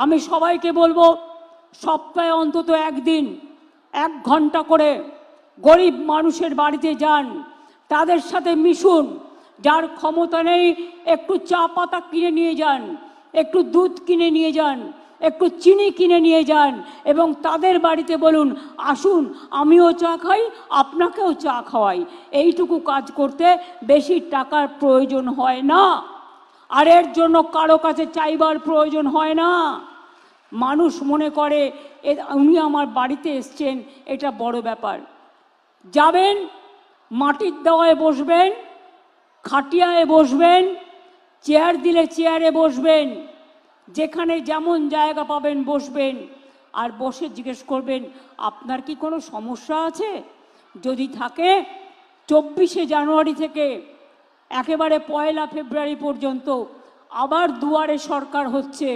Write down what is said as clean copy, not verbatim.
আমি সবাইকে বলবো সপ্তাহে অন্তত একদিন 1 ঘন্টা করে গরিব মানুষের বাড়িতে যান, তাদের সাথে মিশুন। যার ক্ষমতা নেই একটু চা পাতা কিনে নিয়ে যান, একটু দুধ কিনে নিয়ে যান, একটু চিনি কিনে নিয়ে যান এবং তাদের বাড়িতে বলুন আসুন আমিও চা খাই, আপনাকেও চা খাওয়াই। এইটুকু কাজ করতে বেশি টাকার প্রয়োজন হয় না, আর এর জন্য কারো কাছে চাইবার প্রয়োজন হয় না। মানুষ মনে করে উনি আমার বাড়িতে এসছেন, এটা বড় ব্যাপার। যাবেন, মাটির দেওয়ায় বসবেন, খাটিয়ায় বসবেন, চেয়ার দিলে চেয়ারে বসবেন, যেখানে যেমন জায়গা পাবেন বসবেন, আর বসে জিজ্ঞেস করবেন আপনার কি কোনো সমস্যা আছে। যদি থাকে 24শে জানুয়ারি থেকে একেবারে 1 ফেব্রুয়ারি পর্যন্ত আবার দুয়ারে সরকার হচ্ছে।